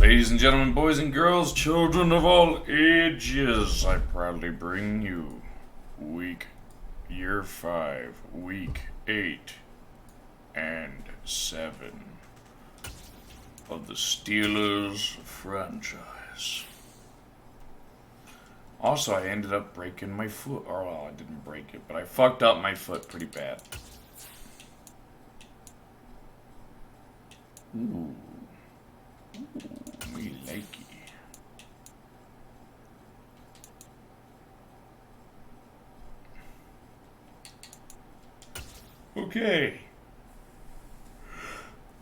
Ladies and gentlemen, boys and girls, children of all ages, I proudly bring you Year 5, Week 8 and 7 of the Steelers franchise. Also, I ended up breaking my foot. Or, well, I didn't break it, but I fucked up my foot pretty bad. Ooh. We like it. Okay.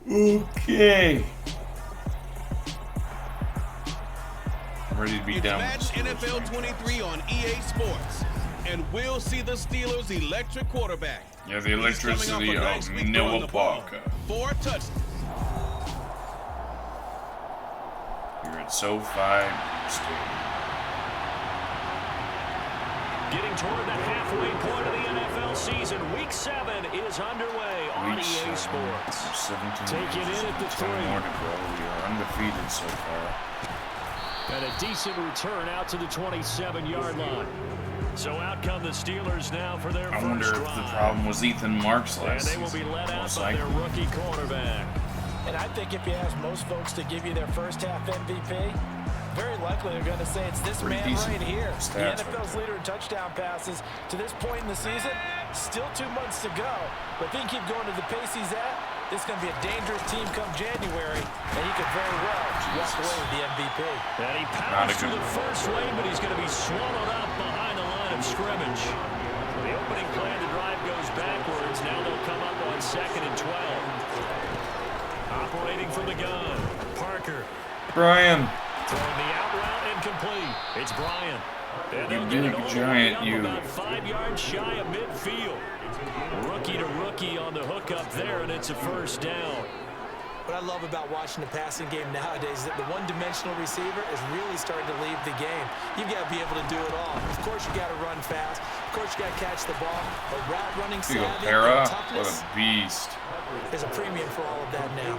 I'm ready to be done with Madden NFL 23 on EA Sports, and we'll see the Steelers' electric quarterback. Yeah, the electricity of Noah Parker. 4 touchdowns. Here at SoFi Stadium. Getting toward the halfway point of the NFL season, Week 7 is underway on EA Sports. 17 Take it in at the 3. More to go. We are undefeated so far. And a decent return out to the 27-yard line. So out come the Steelers now for their first drive. I wonder if the problem was Ethan Marks last season. And they will be led out by their rookie quarterback. And I think if you ask most folks to give you their first half MVP, very likely they're going to say it's this man right here. The NFL's leader in touchdown passes to this point in the season. Still 2 months to go. But if he can keep going to the pace he's at, this is going to be a dangerous team come January, and he could very well walk away with the MVP. And he powers to the first lane, but he's going to be swallowed up behind the line of scrimmage. The opening play of the drive goes backwards. Now they'll come up on 2nd and 12. Operating from the gun, Parker. Brian. Throwing the out route incomplete. It's Brian. You big giant, you. About 5 yards shy of midfield. Rookie to rookie on the hook up there, and it's a first down. What I love about watching the passing game nowadays is that the one-dimensional receiver is really starting to leave the game. You've got to be able to do it all. Of course, you got to run fast. Of course, you got to catch the ball. But route running savvy and toughness. What a beast. There's a premium for all of that now.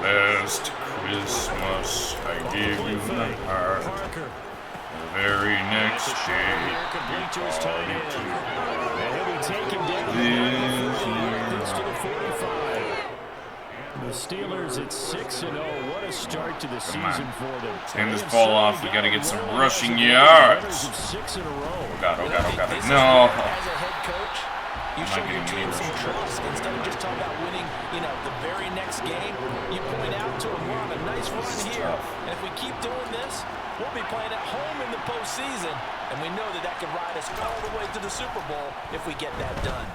Last Christmas, I gave you my heart. The very next day, you called me to the Steelers at 6-0. What a start to the season for them. Hand this ball off. We got to get some rushing yards. Oh God. No. As a head coach, you show your team some trust. Instead of just talking about winning, the very next game, you point out to them, we're on a nice run here. And if we keep doing this, we'll be playing at home in the postseason. And we know that can ride us all the way to the Super Bowl if we get that done.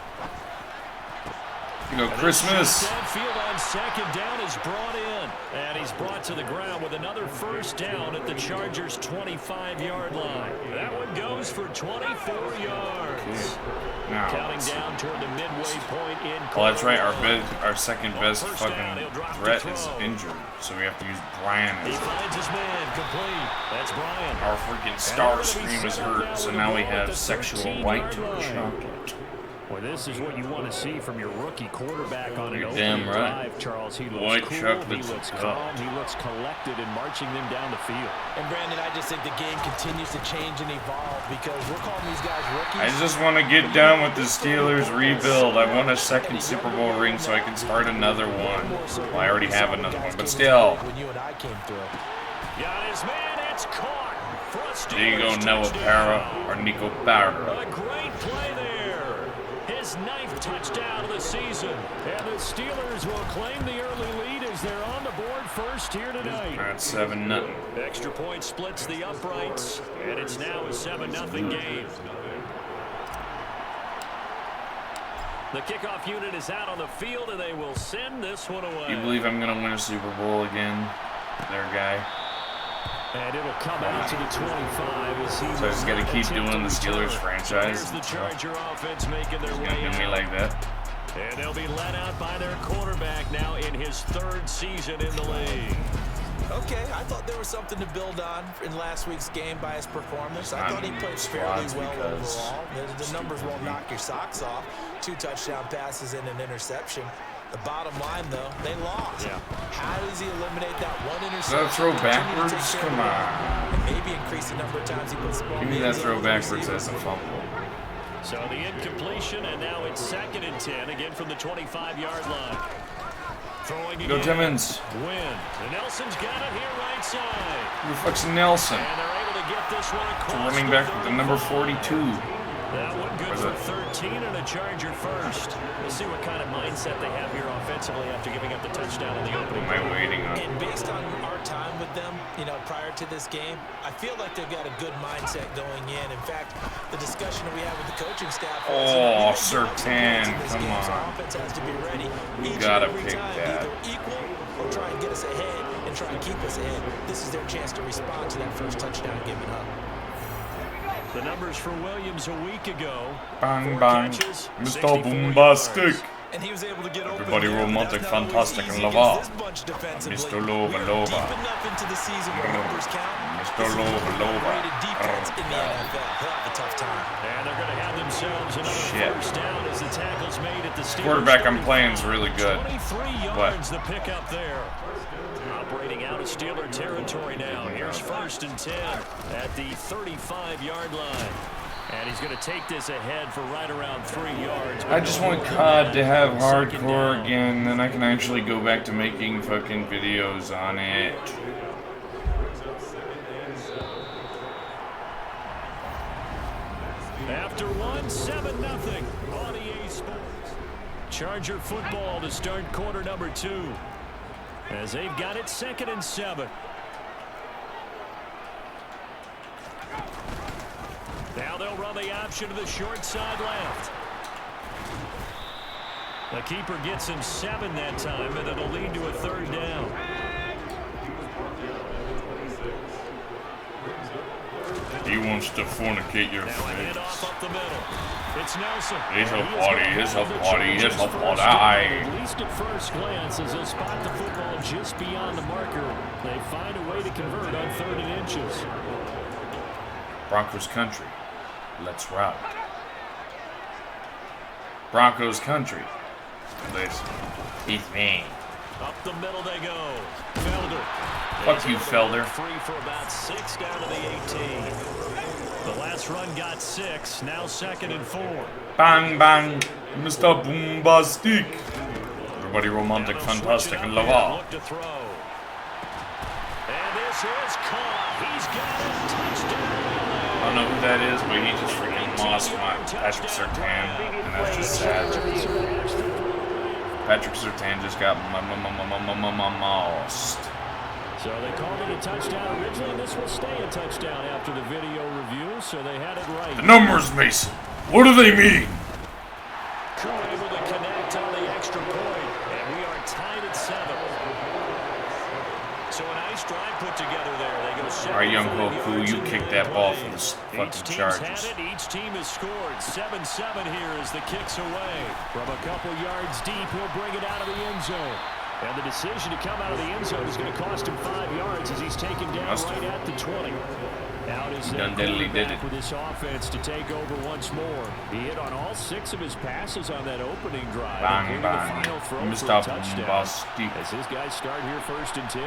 Christmas. Field on 2nd down is brought in. And he's brought to the ground with another first down at the Chargers' 25-yard line. That one goes for 24 yards. Okay. Now, counting down toward the midway point in. Well, that's right. Our second best fucking threat is injured, so we have to use Brian. He finds his man complete. That's Brian. Our freaking star scream is hurt, so now we have sexual white chocolate. Well, this is what you want to see from your rookie quarterback on an opening drive, Charles. He looks white cool, he looks calm, he looks collected in marching them down the field. And, Brandon, I just think the game continues to change and evolve because we're calling these guys rookies. I just want to get done with the Steelers rebuild. I want a second Super Bowl ring so I can start another one. Well, I already have another one, but still. When you and I came through. Got his man, it's caught. There you go, Noah Para or Nico Barra. A great play there. His 9th touchdown of the season. And the Steelers will claim the early lead as they're on the board first here tonight. That's 7-0. Extra point splits the uprights, and it's now a 7-0 game. The kickoff unit is out on the field, and they will send this one away. You believe I'm going to win a Super Bowl again, their guy? And it'll come out to the 25 as he so I just got to keep doing the Steelers franchise. The Charger offense making their way out. Do me like that. And they'll be led out by their quarterback now in his 3rd season in the league. Okay, I thought there was something to build on in last week's game by his performance. I thought he played fairly well overall. The numbers won't knock your socks off. 2 touchdown passes and an interception. The bottom line, though, they lost. Yeah. How does he eliminate that one interception? That throw backwards? Come on. And maybe increase the number of times he puts the ball. Give me that throw backwards as a fumble. So the incompletion, and now it's 2nd and 10, again from the 25-yard line. Throwing Go Timmons. Win. And Nelson's got it here right side. Who the fuck's Nelson? And they're able to get this one across. It's a running back with the number 42. That one good for 13 and a Charger first. We'll see what kind of mindset they have here offensively after giving up the touchdown in the opening. What am I waiting on? And based on our time with them, you know, prior to this game, I feel like they've got a good mindset going in. In fact, the discussion that we had with the coaching staff was, oh, Sertan, come on. So offense has to be ready. You gotta pick that. Either equal or try and get us ahead and try and keep us ahead. This is their chance to respond to that first touchdown given up. The numbers for Williams a week ago. Bang, bang. Mr. Bombastic. And he was able to get open. Everybody romantic, fantastic, and lava. Mr. Lova, Lova. Mr. Lova, Lova. And they're going to have themselves another first down as the tackle's made at the Steelers. Quarterback I'm playing is really good. 23 yards the pick up there. Operating out of Steeler territory now. Here's 1st and 10 at the 35-yard line. And he's going to take this ahead for right around 3 yards. I just want COD to have hardcore again, then I can actually go back to making fucking videos on it. After 7-0 on EA Sports. Charger football to start quarter number 2. As they've got it 2nd and 7. Now they'll run the option to the short side left. The keeper gets him 7 that time, and it'll lead to a 3rd down. He wants to fornicate your face. Up the middle. It's Nelson. He's a body, he's a body, he's a body. At least at first glance, as they'll spot the football just beyond the marker, they find a way to convert on 3rd and inches. Broncos country. Let's rock. Broncos country. Listen. He's mean. Up the middle they go. Felder. Fuck you, Felder. Free for about 6 down to the 18. The last run got 6. Now 2nd and 4. Bang, bang. Mr. Bombastic. Everybody romantic, fantastic, and lava. Look to throw. And this is caught. He's got it. Touchdown. I don't know who that is, but he just freaking lost my Patrick Sertan, and that's just sad. Patrick Sertan just got lost. So they called it a touchdown originally. This will stay a touchdown after the video review, so they had it right. The numbers, Mason. What do they mean? Crew able to connect on the extra point, and we are tied at 7. So a nice drive put together there. They go 7. All right, young Goku, you kick that ball for the fucking Chargers. Each team has scored. 7-7 here as the kick's away. From a couple yards deep, he'll bring it out of the end zone. And the decision to come out of the end zone is going to cost him 5 yards as he's taken down right at the 20. Out is back with this offense to take over once more. He hit on all 6 of his passes on that opening drive. Bang, bang. Mr. Bombastic. As his guys start here 1st and 10.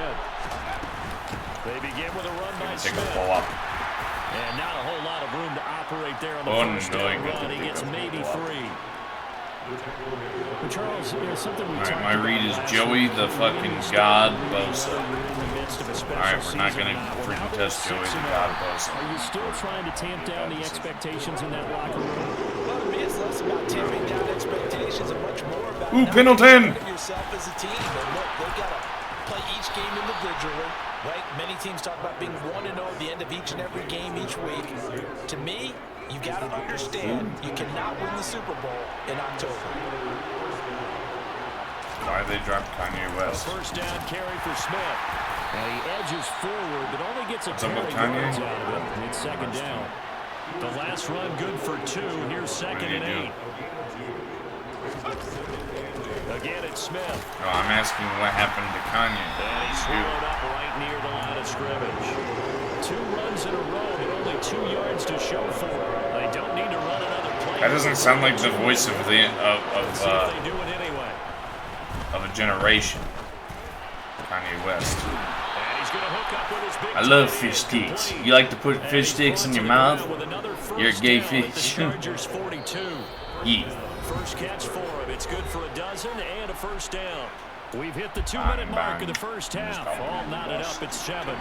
They begin with a run by Smith. And not a whole lot of room to operate there on the first down run. He gets maybe 3. But Charles, something we Alright, my read is Joey the fucking God Bosa. Alright, we're not going to freaking test Joey the God Bosa. Are you still trying to tamp down the expectations in that locker room? Well, to me, it's less about tamping down expectations and much more about Pendleton! yourself as a team. And look, they've got to play each game individually, right? Many teams talk about being 1-0 at the end of each and every game each week. To me, you got to understand you cannot win the Super Bowl in October. Why they dropped Kanye West? A first down carry for Smith. And he edges forward, but only gets a carry out of it. It's 2nd down. The last run good for 2. Here's 2nd and 8. Again, it's Smith. No, I'm asking what happened to Kanye. And he's swallowed up right near the line of scrimmage. 2 runs in a row, but only 2 yards to show for it. They don't need to run another play. That doesn't sound like the voice of the they do it anyway. of a generation. Kanye West. And he's gonna hook up with his big I love tight fish end. sticks. You like to put fish sticks in your mouth? You're a gay fish. Chargers 42. Yeah. First catch for him. It's good for a dozen and a first down. We've hit the 2-minute mark of the first half. All knotted up at 7.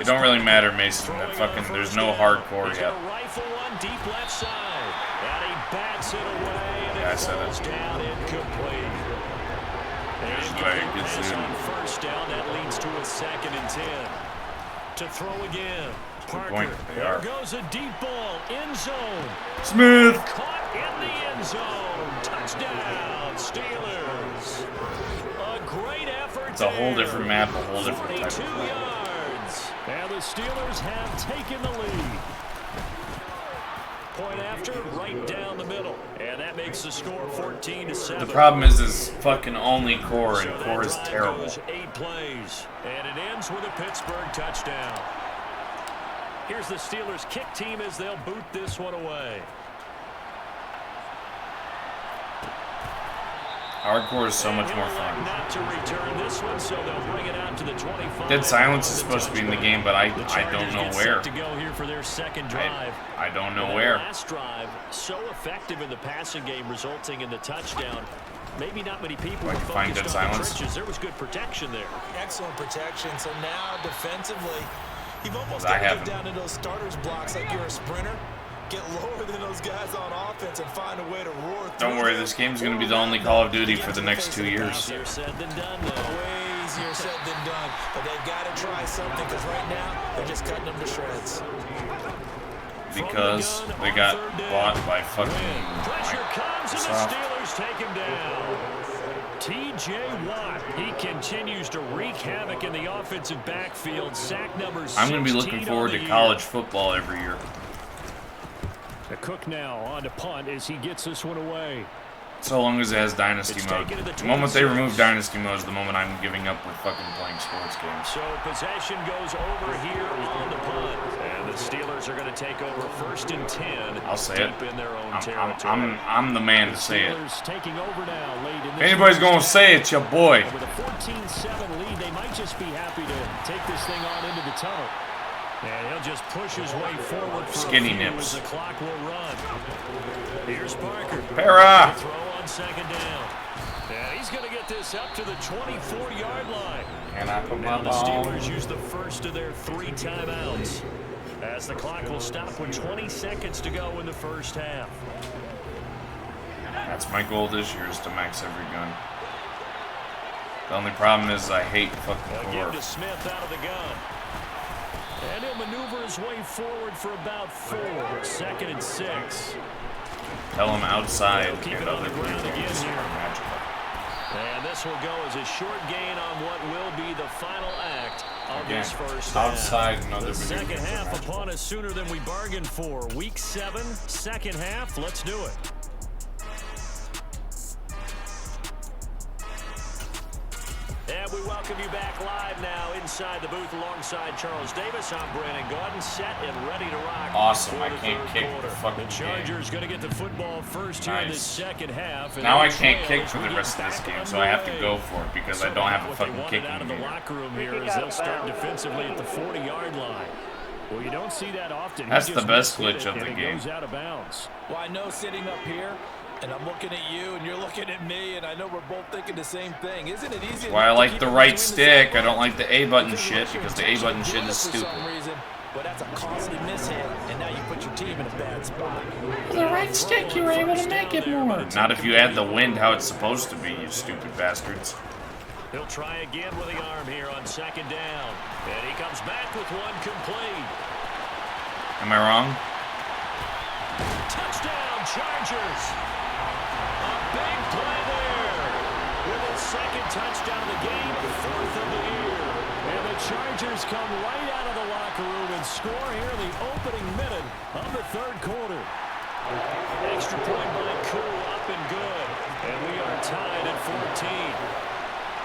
It don't really matter, Mason. That fucking there's no hardcore yet. Rifle one deep left side. And he bats it away and it falls down incomplete. And on first down, that leads to a 2nd and 10. To throw again. Parker. There goes a deep ball. End zone. Smith. Caught in the end zone. Touchdown, Steelers. A great effort. It's a whole different map, a whole different type of 42 play. yards. And the Steelers have taken the lead. Point after, right down the middle. And that makes the score 14-7. The problem is fucking only core, and core is terrible. 8 plays. And it ends with a Pittsburgh touchdown. Here's the Steelers kick team as they'll boot this one away. Hardcore is so much more fun. Not to return this one, so they'll bring it out to the 25. Dead Silence is supposed to be in the game, but I don't know where. To go here for their second drive. I don't know where. Last drive, so effective in the passing game, resulting in the touchdown. Maybe not many people were focused on the trenches. There was good protection there. Excellent protection. So now defensively, you've almost got to get down to those starters blocks like you're a sprinter. Get lower than those guys on offense and find a way to roar through. Don't worry, this game's going to be the only Call of Duty for the next 2 years. Easier said than done, though. Way easier said than done. But they've got to try something because right now they're just cutting them to shreds. Because they got bought by fucking Pressure comes and the Microsoft. Steelers take him down. T.J. Watt, he continues to wreak havoc in the offensive backfield. Sack number 16. I'm going to be looking forward to college football every year. The Cook now on to punt as he gets this one away. So long as it has Dynasty mode. The moment they remove Dynasty mode is the moment I'm giving up with fucking playing sports games. So possession goes over here on the punt. And the Steelers are going to take over 1st and 10. I'll say it. In their own territory. I'm the man to say it. Taking over now late in If anybody's going to say it, your boy. With a 14-7 lead, they might just be happy to take this thing on into the tunnel. And he'll just push his way forward for Skinny a few nips. as the clock will run. Here's Parker. Para. Throw on 2nd down. And he's going to get this up to the 24-yard line. And I put Now my the ball. Steelers use the first of their 3 timeouts. As the clock will stop with 20 seconds to go in the first half. That's my goal this year, is to max every gun. The only problem is I hate fucking Again core. to Smith out of the gun. And he'll maneuver his way forward for about 4. 2nd and 6. Tell him outside They'll keep and it on other the ground people again are here. magical. And this will go as a short gain on what will be the final act of Again, this first outside half. and other The video second games are half magical. upon us sooner than we bargained for. Week 7, second half. Let's do it. And we welcome you back live now inside the booth alongside Charles Davis. I'm Brandon Gaudin, set and ready to rock. Awesome, for I the can't third kick quarter. the fucking The Chargers going to get the football first here in this second half. And Now I they'll can't trail kick for as the we rest get of this back game, so I have to underway. go for it because I don't have a What they fucking wanted kicking out of the meter. locker room here as they'll start defensively at the 40-yard line. Well, you don't see that often. That's He the just best missed glitch it, of and the it game. goes out of bounds. Well, I know sitting up here, and I'm looking at you, and you're looking at me, and I know we're both thinking the same thing. Isn't it easy? Why I like the right stick. I don't like the A button shit because the A button shit is For stupid. some reason, but that's a costly mishit, and now you put your team in a bad spot. With the right stick, you were able to make it more. Not if you add the wind how it's supposed to be, you stupid bastards. He'll try again with the arm here on 2nd down. And he comes back with one complete. Am I wrong? Touchdown, Chargers. A big play there. With his 2nd touchdown of the game, 4th of the year. And the Chargers come right out of the locker room and score here in the opening minute of the 3rd quarter. Extra point by Koo, up and good. And we are tied at 14.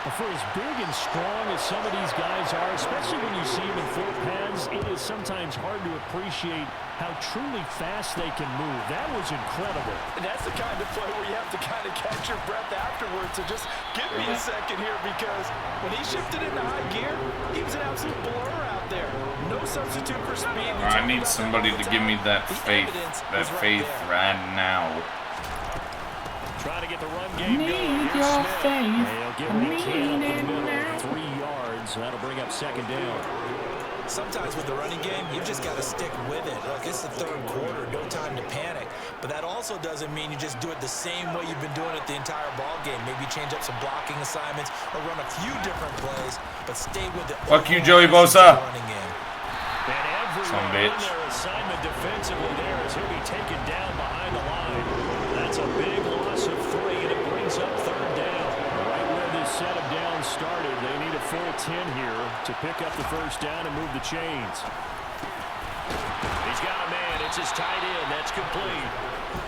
For as big and strong as some of these guys are, especially when you see them in full pads, it is sometimes hard to appreciate how truly fast they can move. That was incredible. And that's the kind of play where you have to kind of catch your breath afterwards. So just give me a second here, because when he shifted into high gear, he was an absolute blur out there. No substitute for speed. I need somebody to give me that faith right now. Trying to get the run game going. Here's Smith. They'll give him a can up the middle. 3 yards. That'll bring up second down. Sometimes with the running game, you've just got to stick with it. Look, it's the third quarter, no time to panic. But that also doesn't mean you just do it the same way you've been doing it the entire ball game. Maybe change up some blocking assignments or run a few different plays, but stay with it. Fuck you, Joey Bosa. And everyone on their assignment defensively there as he'll be taken down behind the line. That's a big loss of 3, and it brings up third down. Right where this set of downs started, they need a full 10 here to pick up the first down and move the chains. He's got a man. It's his tight end. That's complete.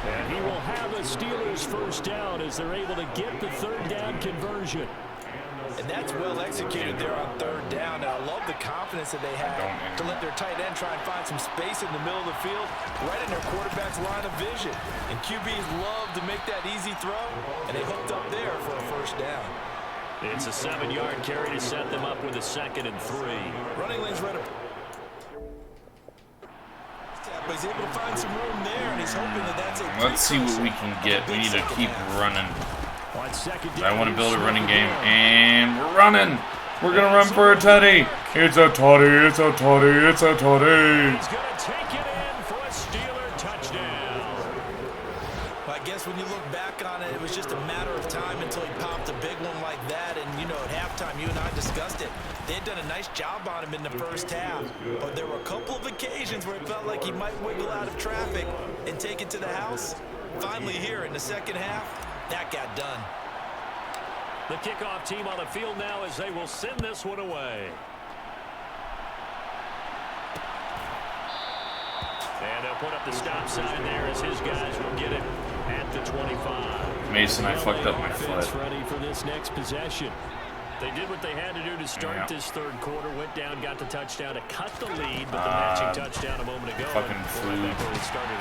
And he will have a Steelers first down as they're able to get the third down conversion. And that's well executed there on third down. And I love the confidence that they had to let their tight end try and find some space in the middle of the field, right in their quarterback's line of vision. And QBs love to make that easy throw, and they hooked up there for a first down. It's a 7-yard carry to set them up with a 2nd and 3. Running lane's right up. He's able to find some room there, and he's hoping that that's a Let's see what we can get. We need to keep running. I want to build a running game, and we're running. We're going to run for a tutty. It's a tutty, it's a tutty, it's a tutty. He's going to take it in for a Steeler touchdown. Well, I guess when you look back on it, it was just a matter of time until he popped a big one like that. And, you know, at halftime, you and I discussed it. They had done a nice job on him in the first half. But there were a couple of occasions where it felt like he might wiggle out of traffic and take it to the house. Finally here in the second half, that got done. The kickoff team on the field now as they will send this one away. And they'll put up the stop sign there as his guys will get it at the 25. Mason, I fucked up my foot. Ready for this next possession. They did what they had to do to start this third quarter. Went down, got the touchdown to cut the lead, but the matching touchdown a moment ago. Fucking flu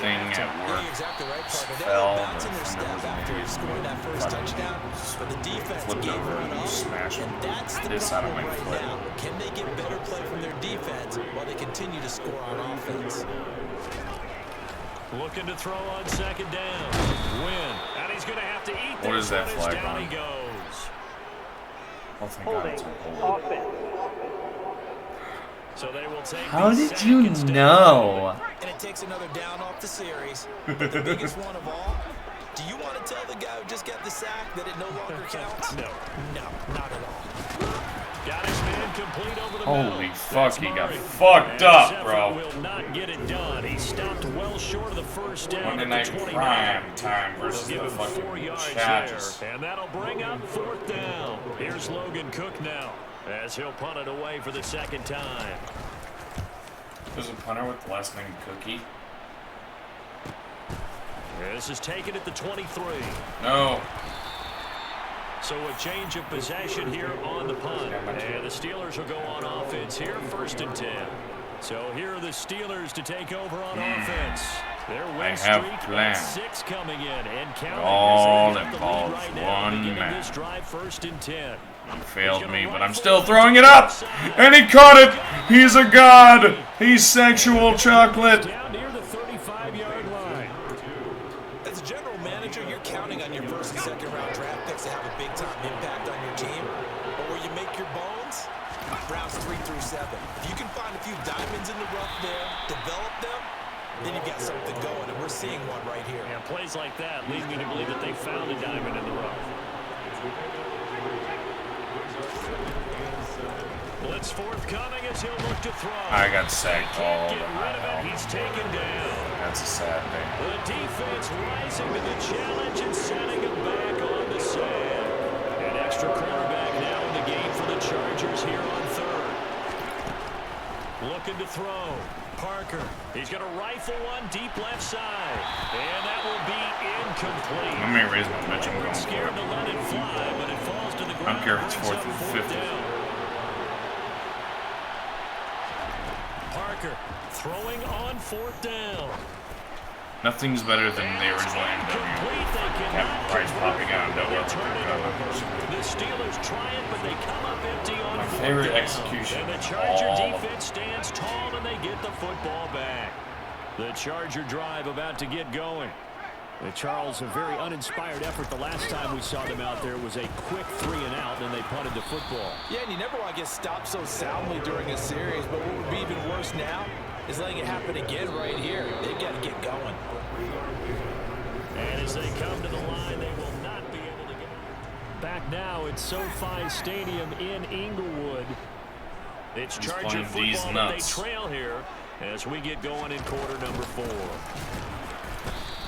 thing at work. You're exactly right, partner. They Fell. were bouncing their step after scoring that first touchdown, but the defense gave her an off, and that's the problem right now. Can they get better play from their defense while they continue to score on offense? Looking to throw on second down. Win. And he's going to have to eat this. What is that flag down on? He goes. Oh, thank God it's a holding. So they will take How did you know? And it takes another down off the series. But the biggest one of all, do you want to tell the guy who just got the sack that it no longer counts? No. No, not at all. Got his man complete over the Holy middle. fuck, That's he got Murray. fucked up, bro. Will not get it done. He stopped well short of the first down. Monday Night Prime time versus Give the him 4 fucking yards Chargers. there, and that'll bring up fourth down. Here's Logan Cook now as he'll punt it away for the second time. There's a punter with the last name Cookie. This is taken at the 23. No. So a change of possession here on the punt. And the Steelers will go on offense here, 1st and 10. So here are the Steelers to take over on offense. Their win streak at 6 coming in and counting. All as they get the involves lead right now, one beginning man. this drive, 1st and 10. He failed me, but I'm still throwing it up! And he caught it! He's a god! He's sexual chocolate! Down near the 35-yard line. As a general manager, you're counting on your first and second round draft picks to have a big-time impact on your team. But where you make your bones, rounds 3 through 7. If you can find a few diamonds in the rough there, develop them, then you've got something going, and we're seeing one right here. Yeah, plays like that lead me to believe that they found a diamond in the rough. Blitz forthcoming as he'll look to throw. I got sacked all Get the rid of it. time. He's taken down. That's a sad thing. The defense rising to the challenge and setting him back on the sand. An extra quarterback now in the game for the Chargers here on third. Looking to throw. Parker Parker. He's going to rifle one deep left side. And that will be incomplete. Let me raise my bitch. I'm going for Scared it. to let it fly, but it falls to the ground. I don't care if it's 4th and 50. Parker throwing on 4th down. Nothing's better than the original MW. Having Price popping out of nowhere. The Steelers try it, but they come up empty on My 4th favorite down. execution. And the Charger defense stands tall, and they get the football back. The Charger drive about to get going. Charles, a very uninspired effort. The last time we saw them out there was a quick 3 and out, and they punted the football. Yeah, and you never want to get stopped so soundly during a series, but what would be even worse now is letting it happen again right here. They got to get going. And as they come to the line, they will not be able to get back now at SoFi Stadium in Inglewood. It's Charger football that they trail here as we get going in quarter number 4.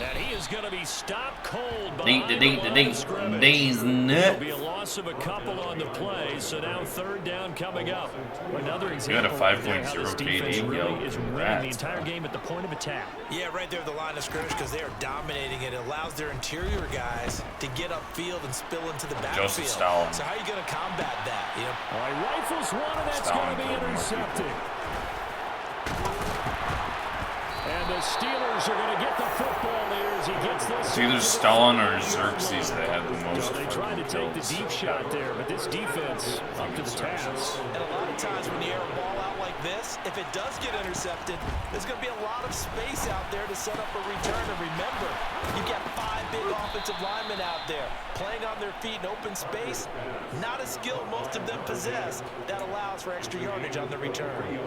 And he is going to be stopped cold behind the line of scrimmage. There'll be a loss of a couple on the play, so now 3rd down coming up. Another example of how this defense really is running the entire game at the point of attack. Yeah, right there at the line of scrimmage because they are dominating it. It allows their interior guys to get upfield and spill into the backfield. So how are you going to combat that? You know? All right, rifles one, and that's going to be intercepted. And the Steelers are going to get the football there as he gets this. It's either Stalin or Xerxes that had the most. They tried to take the deep shot there, but this defense up to the task. And a lot of times when you air a ball out like this, if it does get intercepted, there's going to be a lot of space out there to set up a return. And remember, you get 5 big offensive linemen out there playing on their feet in open space. Not a skill most of them possess. That allows for extra yardage on the return.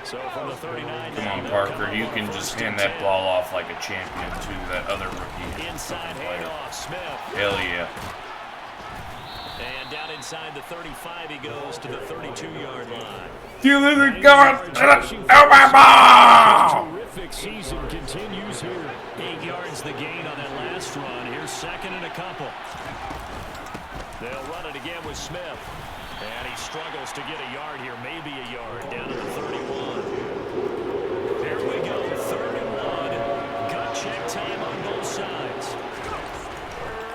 So from the 39. Come on, Parker. You can just hand that ball off like a champion to that other rookie. Inside handoff, Smith. Hell yeah. And down inside the 35, he goes to the 32-yard line. Steelers are going. Oh my ball! Terrific season continues here. 8 yards the gain on that last run. Here's 2nd and a couple. They'll run it again with Smith. And he struggles to get a yard here, maybe a yard, down to the 31. There we go, 3rd and 1. Gut check time on both sides.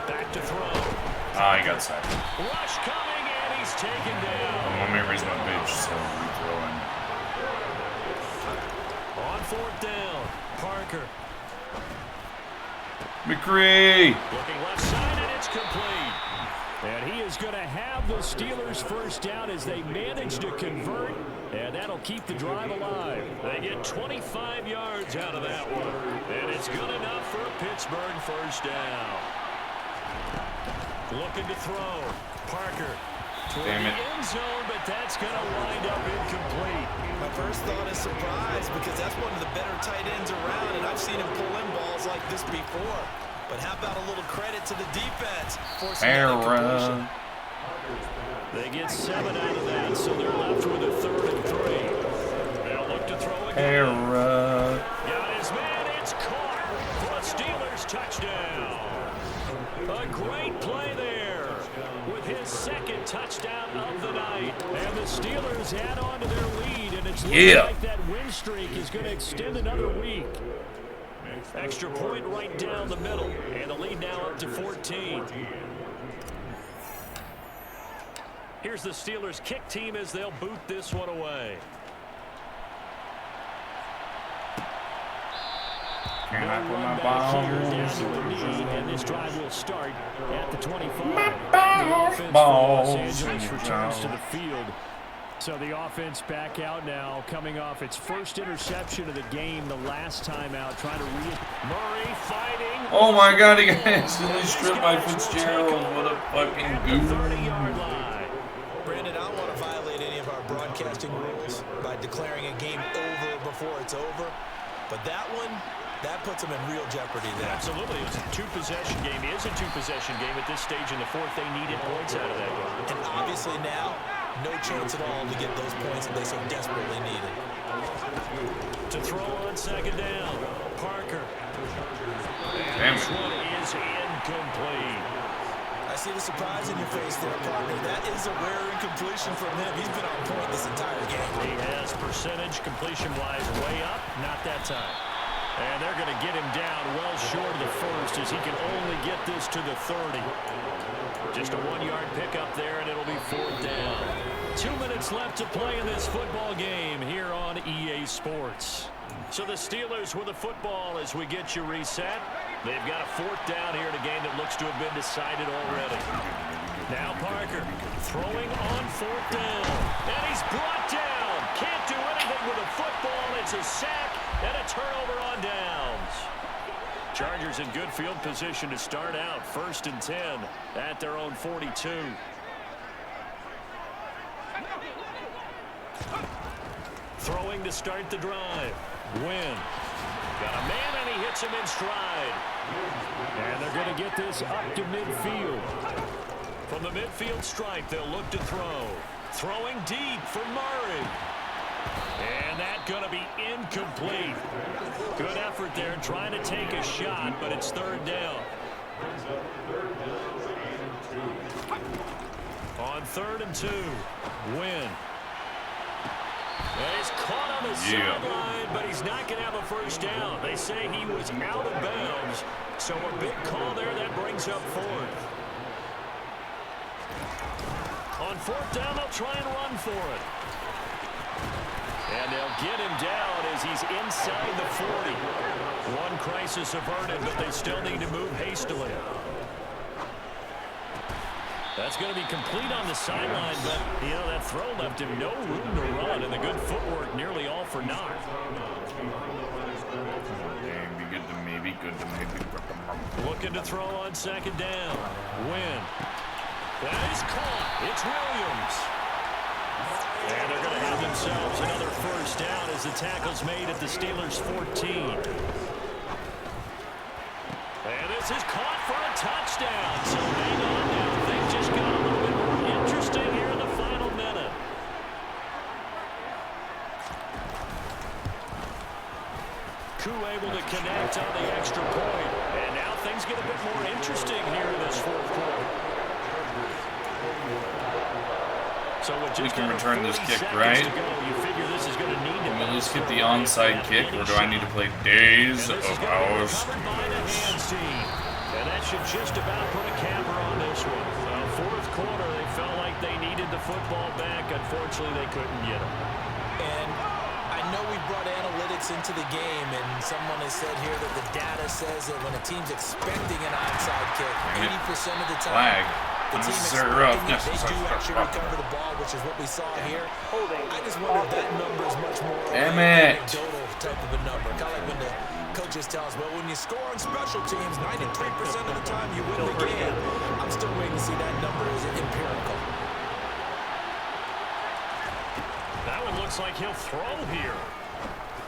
Back to throw. Ah, he got sacked. Rush coming, and he's taken down. Let me raise my bitch so we throw in. On 4th down, Parker. McCree! Looking left side, and it's complete. And he is going to have the Steelers' 1st down as they manage to convert, and that'll keep the drive alive. They get 25 yards out of that one, and it's good enough for a Pittsburgh 1st down. Looking to throw. Parker toward the end zone, but that's going to wind up incomplete. My first thought is surprise because that's one of the better tight ends around, and I've seen him pull in balls like this before. But how about a little credit to the defense? Error. They get 7 out of that, so they're left with a 3rd and 3. They'll look to throw again. Error. Got his man, it's caught for a Steelers touchdown. A great play there with his 2nd touchdown of the night. And the Steelers add on to their lead, and it's looking like that win streak is going to extend another week. Extra point right down the middle, and the lead now up to 14. Here's the Steelers kick team as they'll boot this one away. Can I put my balls? And this drive will start at the 25. My balls. Los Angeles returns to the field. So the offense back out now, coming off its 1st interception of the game the last time out, trying to Murray fighting. Oh my God, he instantly stripped by Fitzgerald. What a fucking goof. 30-yard line. Brandon, I don't want to violate any of our broadcasting rules by declaring a game over before it's over. But that one, that puts them in real jeopardy there. Absolutely. It's a 2-possession game. It is a 2-possession game at this stage in the 4th. They needed points out of that game. And obviously now, no chance at all to get those points that they so desperately needed. To throw on 2nd down, Parker. Damn This it. one is incomplete. I see the surprise in your face there, partner. That is a rare incompletion from him. He's been on point this entire game. He has percentage completion-wise way up. Not that time. And they're going to get him down well short of the first as he can only get this to the 30. Just a 1-yard pickup there, and it'll be 4th down. 2 minutes left to play in this football game here on EA Sports. So the Steelers with the football as we get you reset. They've got a 4th down here in a game that looks to have been decided already. Now Parker throwing on 4th down. And he's brought down. Can't do anything with a football. It's a sack and a turnover on downs. Chargers in good field position to start out. 1st and 10 at their own 42. Throwing to start the drive. Win. Got a man and he hits him in stride. And they're going to get this up to midfield. From the midfield stripe, they'll look to throw. Throwing deep for Murray. And that's going to be incomplete. Good effort there trying to take a shot, but it's 3rd down. On 3rd and 2, Win. And he's caught on the sideline, but he's not going to have a 1st down. They say he was out of bounds, so a big call there that brings up 4th. On 4th down, they'll try and run for it. And they'll get him down as he's inside the 40. One crisis averted, but they still need to move hastily. That's going to be complete on the sideline, but, you know, that throw left him no room to run, and the good footwork nearly all for naught. Maybe good to maybe. Looking to throw on 2nd down. Win. That is caught. It's Williams. And they're going to have themselves another 1st down as the tackle's made at the Steelers' 14. And this is caught for a touchdown. So hang on now. Things just got a little bit more interesting here in the final minute. Koo able to connect on the extra point. And now things get a bit more interesting here in this 4th quarter. So we can return this kick, right? You figure this is going to need to at least get the onside kick, or do I need to play days of our scores? And that should just about put a camera on this one. 4th quarter, they felt like they needed the football back. Unfortunately, they couldn't get it. And I know we brought analytics into the game, and someone has said here that the data says that when a team's expecting an onside kick, 80% of the time, flag. the team Unnecessary rough. they do actually recover the ball, which is what we saw here. I just wonder if that number is much more anecdotal type of a number. Kind of like when the coaches tell us, well, when you score on special teams, 93% of the time you win the game. I'm still waiting to see that number is empirical. That one looks like he'll throw here.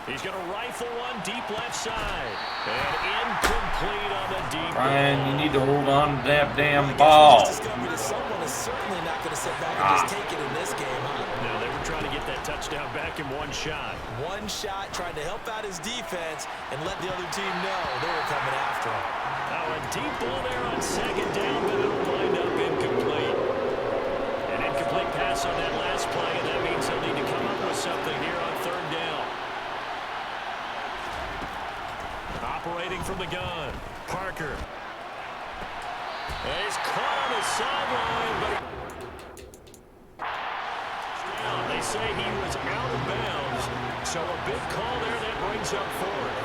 He's going to rifle one deep left side. And incomplete on the deep. Brian, you need to hold on to that damn ball. Someone is certainly not going to sit back and just take it in this game, huh? No, they were trying to get that touchdown back in one shot. One shot, trying to help out his defense and let the other team know they were coming after him. Now a deep ball there on 2nd down, but it'll wind up incomplete. An incomplete pass on that last play, and that means they'll need to come up with something here on 3rd down. Operating from the gun, Parker. And he's caught on the sideline, but they say he was out of bounds, so a big call there that brings up 4th.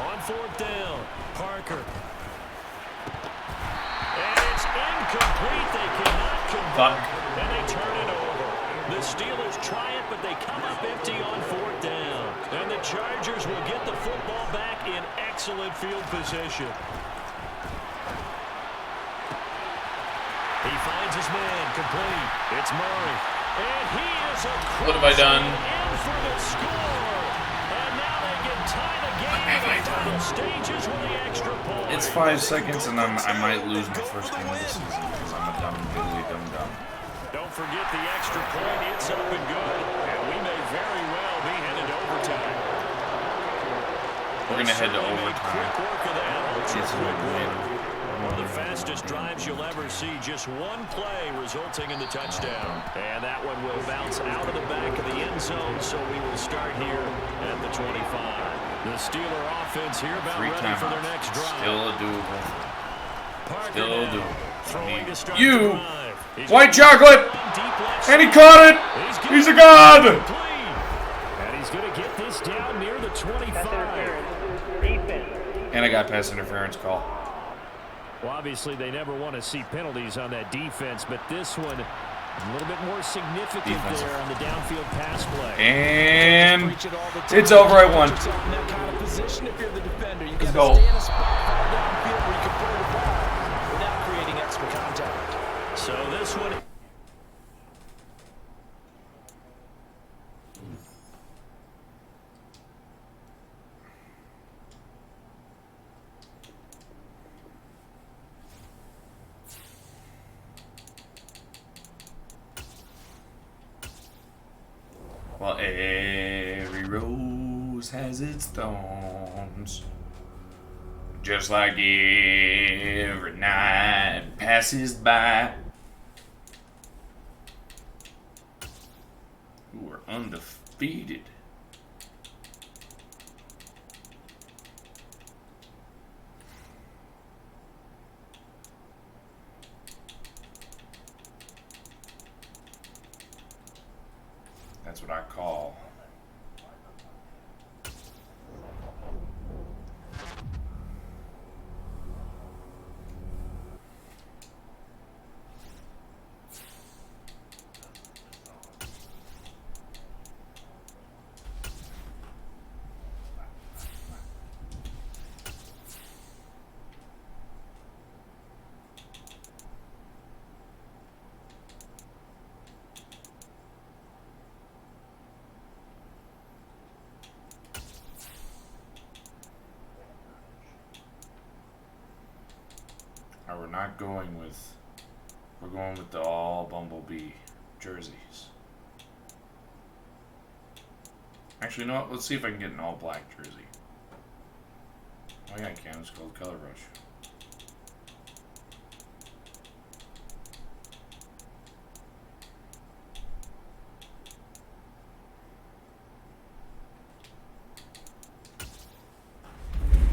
On 4th down, Parker. And it's incomplete. They cannot convert, and they turn it over. The Steelers try it, but they come up empty on 4th down. And the Chargers will get the football back in excellent field position. He finds his man complete. It's Murray. And he is across. What have I done? In for the score. And now they can tie the game in the final stages with the extra point. It's 5 seconds, and I might lose my first game of the season because I'm a dumb. Don't forget the extra point. It's up and good. And we may very well be headed to overtime. We're going to head to overtime. Quick work of that. It's a win. fastest drives you'll ever see. Just one play resulting in the touchdown. And that one will bounce out of the back of the end zone, so we will start here at the 25. The Steeler offense here about ready for their next drive. Still doable. Still doable. Throwing to start You, the drive. white chocolate, and he caught it. He's a god. And he's going to get this down near the 25. And I got pass interference call. Well, obviously they never want to see penalties on that defense, but this one a little bit more significant there on the downfield pass play. And it's over at 1. Let's go. So this one. Well, every rose has its thorns, just like every night passes by. We're undefeated. That's what I call. We're not going with, we're going with the all Bumblebee jerseys. Actually, you know what? Let's see if I can get an all black jersey. Oh yeah, I can. It's called Color Rush.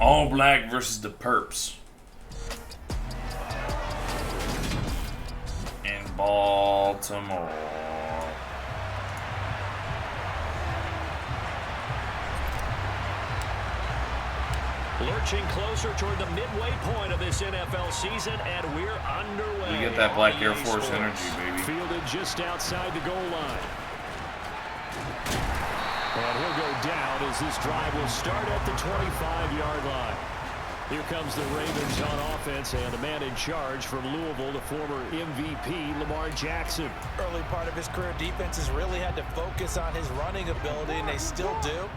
All black versus the Perps. Baltimore. Lurching closer toward the midway point of this NFL season, and we're underway. We get that black Air Force energy, baby. Fielded just outside the goal line. And he'll go down as this drive will start at the 25-yard line. Here comes the Ravens on offense, and the man in charge from Louisville, the former MVP, Lamar Jackson. Early part of his career, defenses really had to focus on his running ability, and they still do.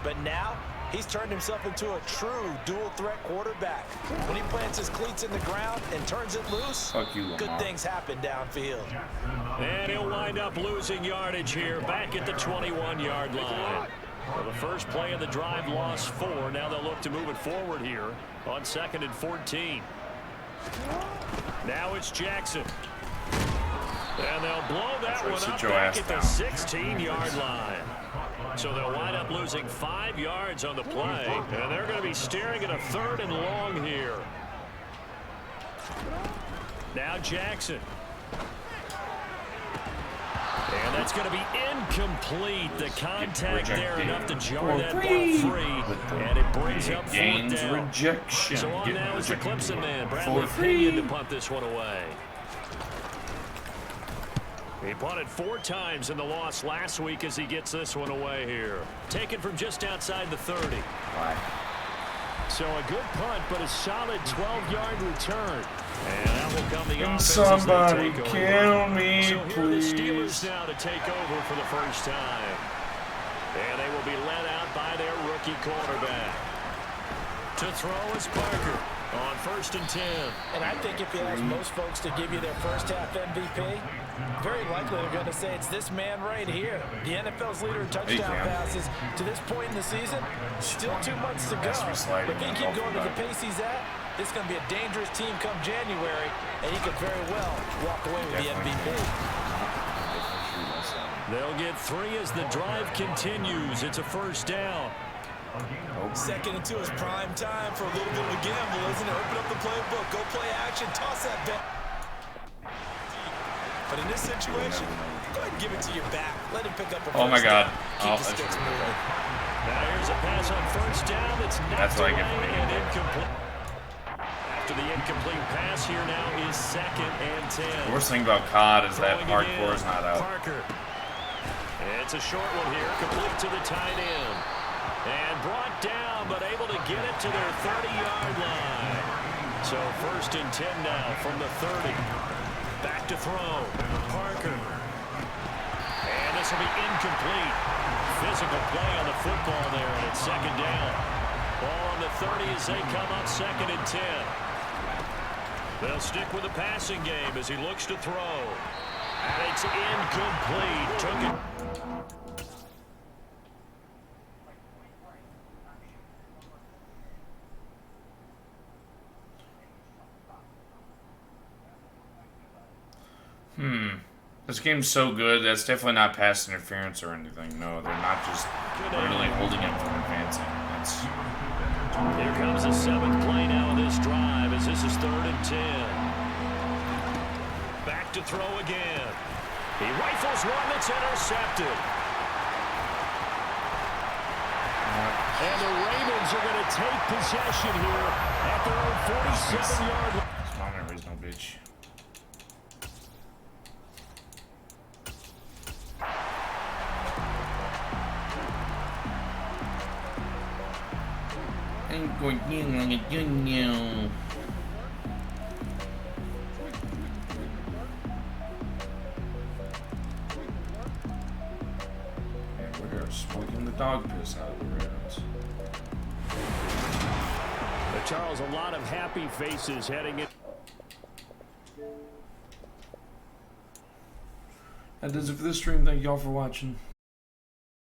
But now, he's turned himself into a true dual-threat quarterback. When he plants his cleats in the ground and turns it loose, good things happen downfield. And he'll wind up losing yardage here, back at the 21-yard line. Well, the first play of the drive lost 4. Now they'll look to move it forward here on 2nd and 14. Now it's Jackson. And they'll blow that one up back at the 16-yard line. So they'll wind up losing 5 yards on the play. And they're going to be staring at a 3rd and long here. Now Jackson. And that's going to be incomplete. The contact there enough to jar that ball free. And it brings up 4th down. Rejection. So on now is the Clemson man, Bradley Pinion, to punt this one away. He punted 4 times in the loss last week as he gets this one away here. Taken from just outside the 30. So a good punt, but a solid 12-yard return. And that will come the Can offense somebody as they take kill over. me, so here are the please? Steelers now to take over for the first time. And they will be led out by their rookie quarterback. To throw is Parker on 1st and 10. And I think if you ask most folks to give you their first half MVP, very likely they're going to say it's this man right here. The NFL's leader in touchdown passes to this point in the season. Still 2 months to go. But if he keep going at the pace he's at, this is going to be a dangerous team come January, and he could very well walk away with the MVP. They'll get 3 as the drive continues. It's a 1st down. 2nd and 2 is prime time for a little bit of a gamble, isn't it? Open up the playbook, go play action, toss that back. But in this situation, go ahead and give it to your back. Let him pick up a Oh my God. Keep the sticks moving. Now here's a pass on 1st down. It's knocked away and incomplete. After the incomplete pass, here now is 2nd and 10. The worst thing about COD is that hardcore is not out. Parker. It's a short one here, complete to the tight end. And brought down, but able to get it to their 30-yard line. So 1st and 10 now from the 30. Back to throw. Parker. And this will be incomplete. Physical play on the football there, and it's 2nd down. Ball on the 30 as they come up 2nd and 10. They'll stick with the passing game as he looks to throw. And it's incomplete. Took it. This game's so good, that's definitely not pass interference or anything. No, they're not just literally holding him from advancing. That's... Here comes the 7th play now of this drive as this is 3rd and 10. Back to throw again. He rifles one that's intercepted. And the Ravens are going to take possession here at their own 47-yard line. His mom never raised no bitch. I'm going like a junior. We're smoking the dog piss out of the Ravens. But Charles, a lot of happy faces heading in. That does it for this stream. Thank y'all for watching.